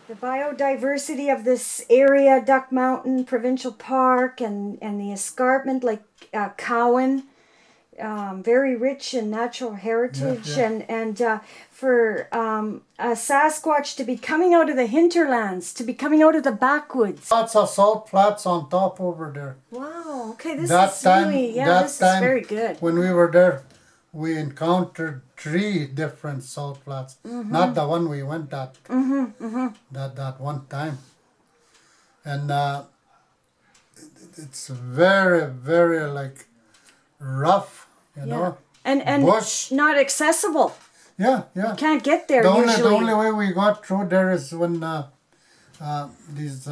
The biodiversity of this area, Duck Mountain Provincial Park, and the escarpment like Cowan, very rich in natural heritage, and for a Sasquatch to be coming out of the hinterlands, to be coming out of the backwoods. Lots of salt flats on top over there. Wow. Okay, this is really this is very good. When we were there, we encountered 3 different salt flats. Not the one we went at. That one time, and it's very, very like rough, you know, and bush, not accessible. Yeah. You can't get there The usually. only way we got through there is when these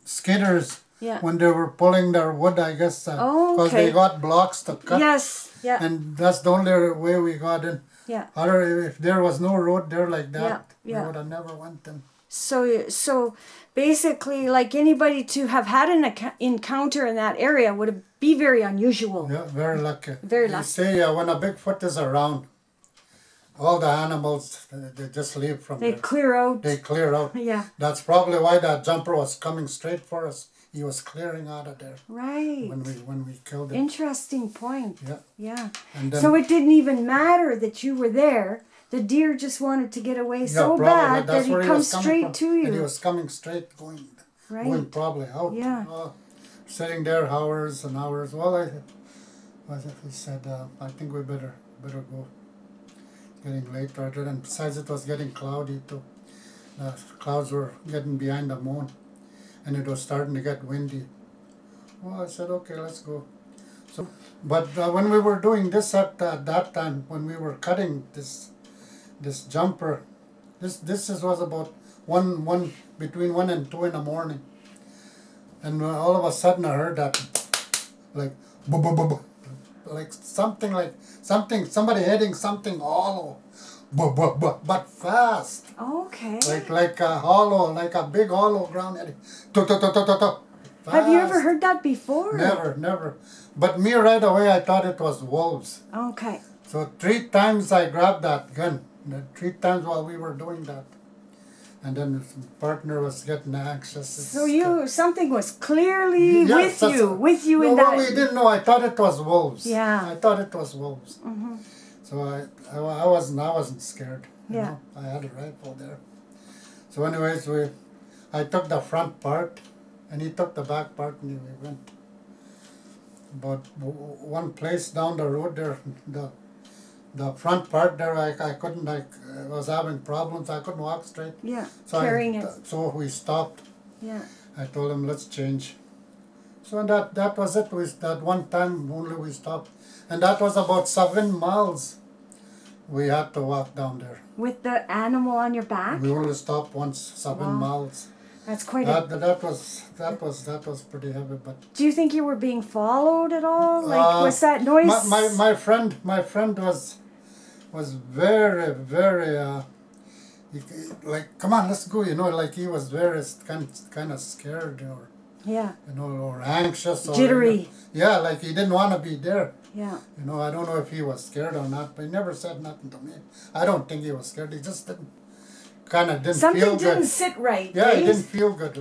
skidders, when they were pulling their wood, I guess, because they got blocks to cut. Yes, yeah. And that's the only way we got in. Yeah. If there was no road there like that, we would have never went in. So basically, like anybody to have had an encounter in that area would be very unusual. Yeah, very lucky. Very lucky. They say when a Bigfoot is around, all the animals, they just leave from there. They clear out. They clear out. Yeah. That's probably why that jumper was coming straight for us. He was clearing out of there. Right. When we killed it. Interesting point. Yeah. Yeah. And then, so it didn't even matter that you were there. The deer just wanted to get away so bad that he comes straight to you. And he was coming straight, going probably out. Yeah. Sitting there hours and hours. Well, he said, I think we better go. Getting late rather, and besides it was getting cloudy too. The clouds were getting behind the moon, and it was starting to get windy. Well, I said, okay, let's go. So, but when we were doing this at that time, when we were cutting this jumper, this was about between 1 and 2 in the morning, and all of a sudden I heard that like boom, boom, boom, boom. Like somebody hitting something hollow, but fast. Okay. Like a hollow, like a big hollow ground hitting. Have you ever heard that before? Never. But me right away, I thought it was wolves. Okay. So 3 times I grabbed that gun. 3 times while we were doing that. And then the partner was getting anxious. So something was clearly with you in that. No, we didn't know. I thought it was wolves. Yeah. I thought it was wolves. So I wasn't scared. You know? I had a rifle there. So anyways, I took the front part, and he took the back part, and we went. But one place down the road there, the front part there, I couldn't, I was having problems. I couldn't walk straight. Yeah, so carrying it. So we stopped. Yeah. I told him, let's change. So that was it. That one time only we stopped. And that was about 7 miles we had to walk down there. With the animal on your back? We only stopped once, 7 miles. That's quite that was pretty heavy, but do you think you were being followed at all? Like was that noise? My friend was very, very like, come on, let's go, you know, like he was very kind of scared or anxious or jittery. Like he didn't want to be there. Yeah. You know, I don't know if he was scared or not, but he never said nothing to me. I don't think he was scared. He just didn't feel good. Something didn't sit right. Yeah, he didn't feel good.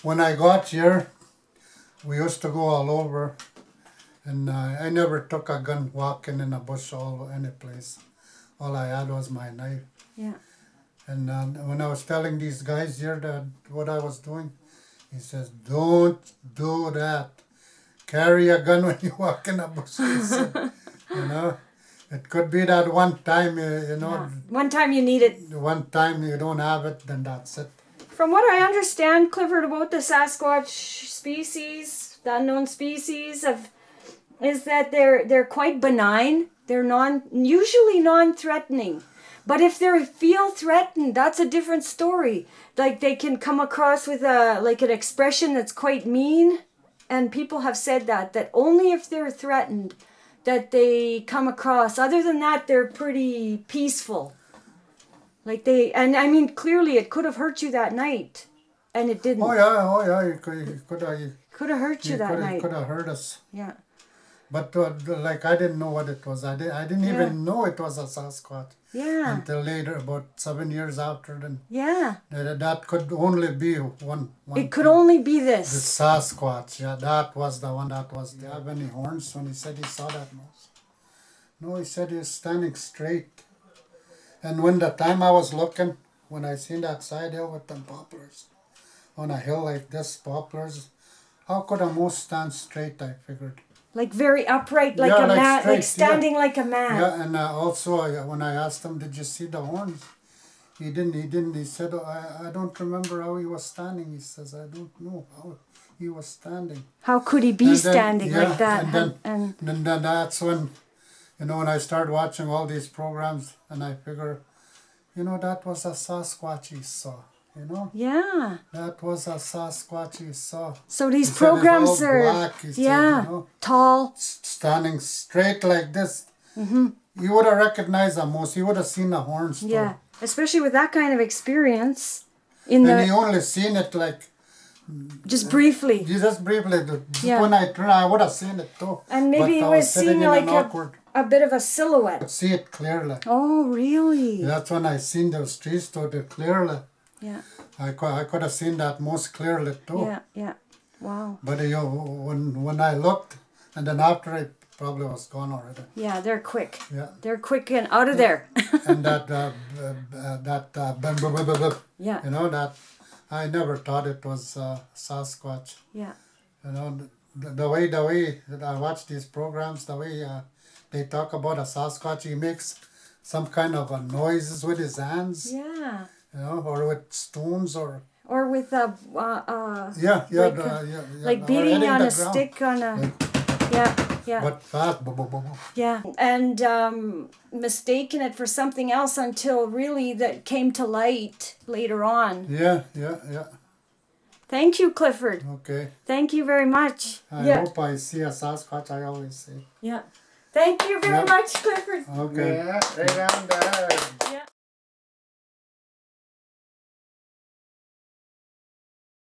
When I got here, we used to go all over, and I never took a gun walking in a bush or any place. All I had was my knife. Yeah. And when I was telling these guys here that what I was doing, he says, don't do that. Carry a gun when you walk in a bush. You know, it could be that one time, you know. Yeah. One time you need it. One time you don't have it, then that's it. From what I understand, Clifford, about the Sasquatch species, the unknown species, is that they're quite benign. They're usually non-threatening. But if they feel threatened, that's a different story. Like they can come across with an expression that's quite mean. And people have said that only if they're threatened that they come across. Other than that, they're pretty peaceful. Like and I mean, clearly it could have hurt you that night, and it didn't. Oh yeah, it could have hurt you that night. Could have hurt us. Yeah. But like I didn't know what it was. I didn't Yeah. even know it was a Sasquatch Yeah. until later, about 7 years after. Then Yeah. that could only be one. It could only be The this. Sasquatch. Yeah, that was the one. That was. Do you have any horns? When he said he saw that nose. No, he said he was standing straight. And when the time I was looking, when I seen that side hill with them poplars, on a hill like this, poplars, how could a moose stand straight? I figured. Like very upright, like Yeah, a like man, straight, like standing like a man. Yeah, and also when I asked him, "Did you see the horns?" He didn't. He didn't. He said, "I don't remember how he was standing." He says, "I don't know how he was standing." How could he be And then- standing yeah, like that? And then that's when, when I started watching all these programs, and I figure, that was a Sasquatch he saw. Yeah. That was a Sasquatch he saw. So these He said it's programs all are black, he said, yeah, tall. standing straight like this. You would have recognized the moose. You would have seen the horns. Too. Yeah, especially with that kind of experience. And you only seen it like just briefly. just briefly. Yeah. When I turned, I would have seen it too. And maybe but it I was sitting seeing in like an awkward. a bit of a silhouette. See it clearly. Oh, really? That's when I seen those trees totally clearly. Yeah. I could have seen that most clearly too. Yeah, yeah. Wow. But when I looked, and then after it probably was gone already. Yeah, they're quick. Yeah. They're quick and out of there. And that Yeah. that I never thought it was Sasquatch. Yeah. The way that I watch these programs, the way they talk about a Sasquatch, he makes some kind of noises with his hands, Yeah. or with stones, or Or with like or beating hitting on the a ground. stick on a yeah. But fast, Yeah, and mistaken it for something else until really that came to light later on. yeah. Thank you, Clifford. Okay. Thank you very much. I hope I see a Sasquatch. I always say. Yeah. Thank you very much, Clifford. Okay. Yeah, right on there.